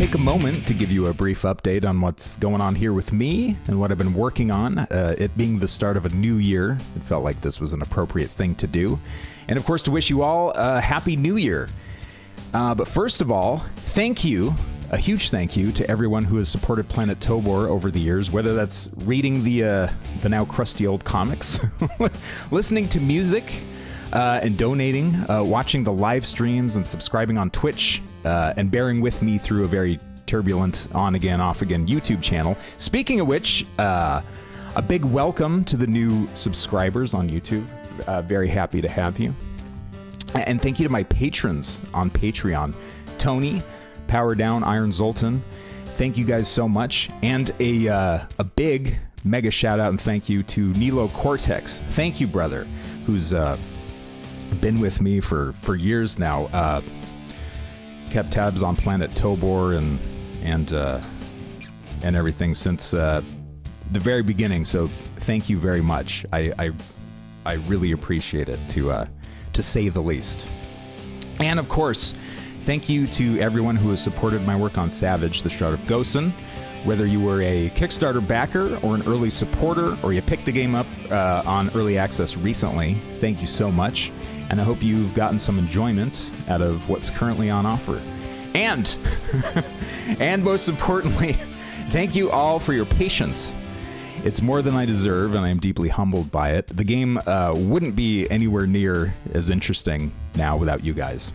take a moment to give you a brief update on what's going on here with me and what I've been working on. It being the start of a new year, it felt like this was an appropriate thing to do. And of course, to wish you all a happy new year. But first of all, thank you. A huge thank you to everyone who has supported Planet Tobor over the years, whether that's reading the now crusty old comics, listening to music, and donating, watching the live streams and subscribing on Twitch, and bearing with me through a very turbulent on-again, off-again YouTube channel. Speaking of which, a big welcome to the new subscribers on YouTube. Very happy to have you. And thank you to my patrons on Patreon. Tony, Power Down, Iron Zoltan. Thank you guys so much. And a big mega shout out and thank you to Nilo Cortex. Thank you, brother, who's been with me for years now. Kept tabs on Planet Tobor and everything since the very beginning. So thank you very much. I really appreciate it, to say the least. And of course, thank you to everyone who has supported my work on Savage, the Shroud of Gosen. Whether you were a Kickstarter backer or an early supporter, or you picked the game up on early access recently, thank you so much. And I hope you've gotten some enjoyment out of what's currently on offer. And, and most importantly, thank you all for your patience. It's more than I deserve, and I am deeply humbled by it. The game wouldn't be anywhere near as interesting now without you guys.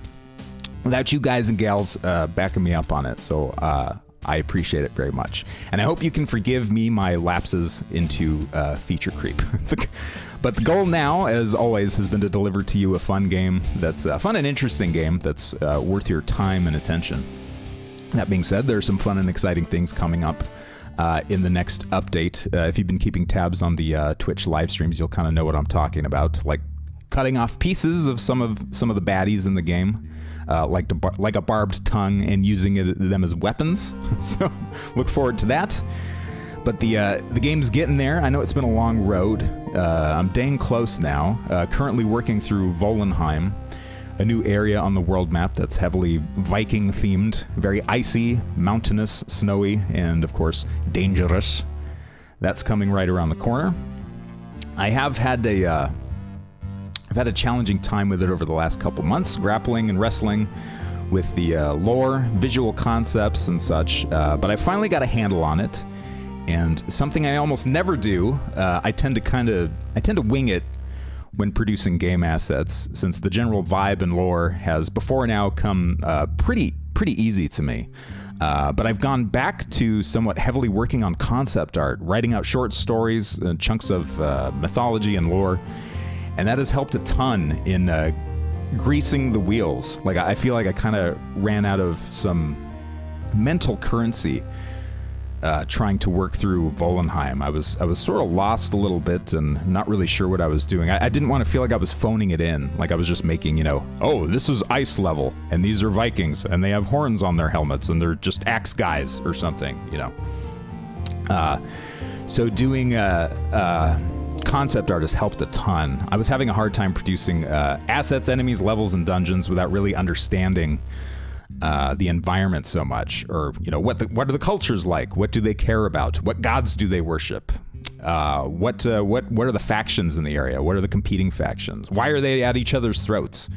Without you guys and gals backing me up on it. So I appreciate it very much. And I hope you can forgive me my lapses into feature creep. But the goal now, as always, has been to deliver to you a fun game that's a fun and interesting game that's worth your time and attention. That being said, there are some fun and exciting things coming up in the next update. If you've been keeping tabs on the Twitch live streams, you'll kind of know what I'm talking about, like cutting off pieces of some of the baddies in the game, like a barbed tongue, and using them as weapons. So look forward to that. But the game's getting there. I know it's been a long road. I'm dang close now. Currently working through Volenheim, a new area on the world map that's heavily Viking themed, very icy, mountainous, snowy, and of course dangerous. That's coming right around the corner. I've had a challenging time with it over the last couple months, grappling and wrestling with the lore, visual concepts, and such. But I finally got a handle on it. And something I almost never do, I tend to wing it when producing game assets, since the general vibe and lore has before now come pretty easy to me. But I've gone back to somewhat heavily working on concept art, writing out short stories, chunks of mythology and lore, and that has helped a ton in greasing the wheels. Like, I feel like I kind of ran out of some mental currency trying to work through Volenheim. I was sort of lost a little bit and not really sure what I was doing. I didn't want to feel like I was phoning it in, like I was just making, oh, this is ice level, and these are Vikings, and they have horns on their helmets, and they're just axe guys or something, So doing concept art has helped a ton. I was having a hard time producing assets, enemies, levels, and dungeons without really understanding the environment so much, or what are the cultures like? What do they care about? What gods do they worship? What are the factions in the area? What are the competing factions? Why are they at each other's throats?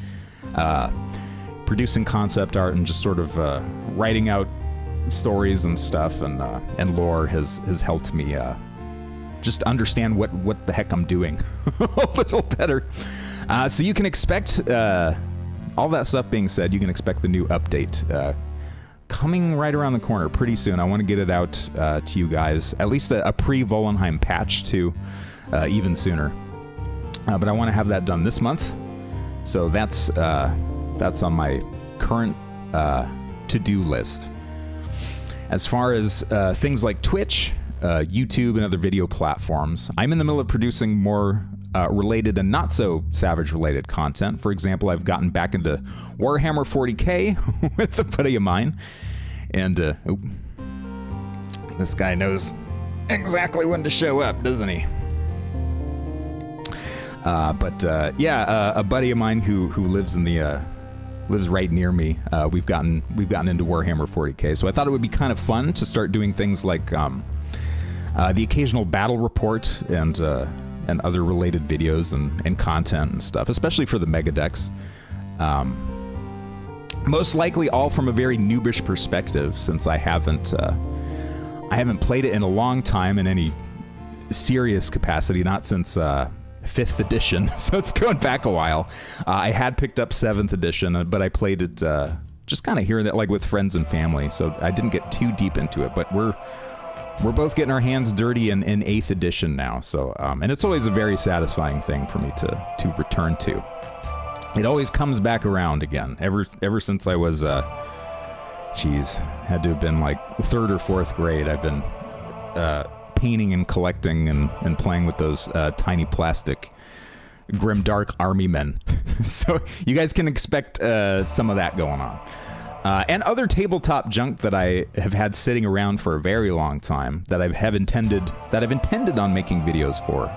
Producing concept art and just sort of writing out stories and stuff and lore has helped me just understand what the heck I'm doing a little better. So you can expect. All that stuff being said, you can expect the new update coming right around the corner pretty soon. I want to get it out to you guys, at least a pre-Volenheim patch too, even sooner. But I want to have that done this month, so that's on my current to-do list. As far as things like Twitch, YouTube, and other video platforms, I'm in the middle of producing more related and not so Savage related content. For example, I've gotten back into Warhammer 40k with a buddy of mine, and this guy knows exactly when to show up, doesn't he? A buddy of mine who lives in the lives right near me. We've gotten into Warhammer 40K, so I thought it would be kind of fun to start doing things like the occasional battle report and other related videos and content and stuff, especially for the Mega Decks. Most likely all from a very noobish perspective, since I haven't played it in a long time in any serious capacity, not since 5th edition, so it's going back a while. I had picked up 7th edition, but I played it just kind of here and there, like with friends and family, so I didn't get too deep into it, but we're both getting our hands dirty in 8th edition now, so and it's always a very satisfying thing for me to return to. It always comes back around again. Ever since I was, had to have been like 3rd or 4th grade, I've been painting and collecting and playing with those tiny plastic grimdark army men. So you guys can expect some of that going on. And other tabletop junk that I have had sitting around for a very long time that I've intended on making videos for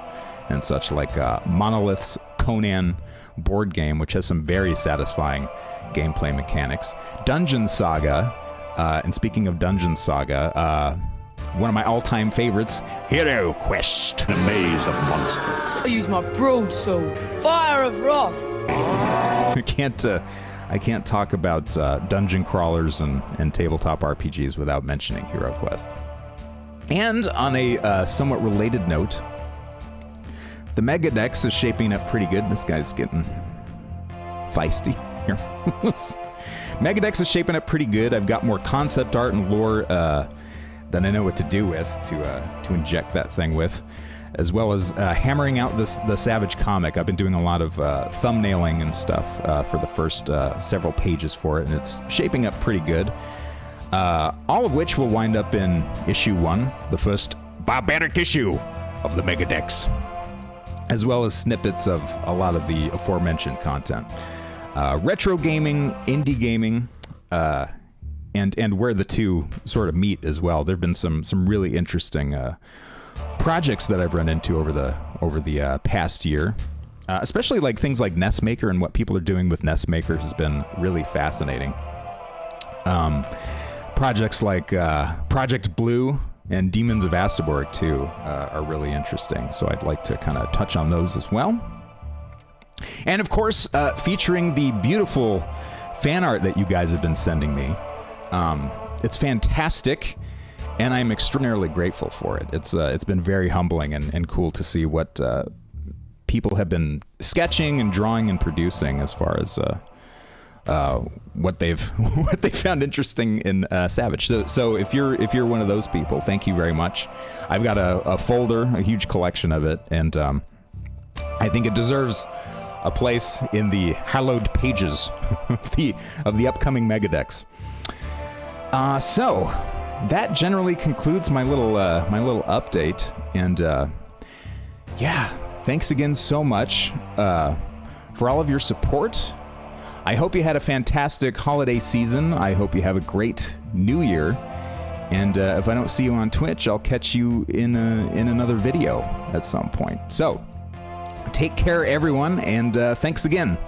and such, like Monolith's Conan board game, which has some very satisfying gameplay mechanics. Dungeon Saga, and speaking of Dungeon Saga, one of my all-time favorites, Hero Quest. A maze of monsters. I use my broadsword, Fire of Wrath. I can't talk about dungeon crawlers and tabletop RPGs without mentioning Hero Quest. And on a somewhat related note, the Mega Dex is shaping up pretty good. This guy's getting feisty here. Mega Dex is shaping up pretty good. I've got more concept art and lore than I know what to do with to inject that thing with, as well as hammering out the Savage comic. I've been doing a lot of thumbnailing and stuff for the first several pages for it, and it's shaping up pretty good. All of which will wind up in issue 1, the first barbaric issue of the Mega Dex, as well as snippets of a lot of the aforementioned content. Retro gaming, indie gaming, and where the two sort of meet as well. There have been some really interesting projects that I've run into over the past year, especially like things like Nestmaker, and what people are doing with Nestmaker has been really fascinating. Projects like Project Blue and Demons of Astaborg too are really interesting, so I'd like to kind of touch on those as well. And of course, featuring the beautiful fan art that you guys have been sending me. It's fantastic, and I'm extraordinarily grateful for it. It's been very humbling and cool to see what people have been sketching and drawing and producing as far as what they've found interesting in Savage. So if you're one of those people, thank you very much. I've got a folder, a huge collection of it, and I think it deserves a place in the hallowed pages of the upcoming Mega Dex. So that generally concludes my little update, and yeah, thanks again so much for all of your support. I hope you had a fantastic holiday season. I hope you have a great new year, and if I don't see you on Twitch, I'll catch you in another video at some point. So take care, everyone, and thanks again.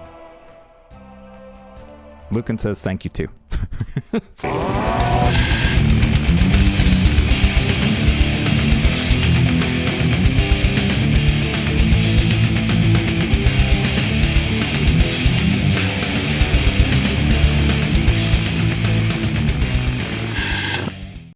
Lucan says thank you too.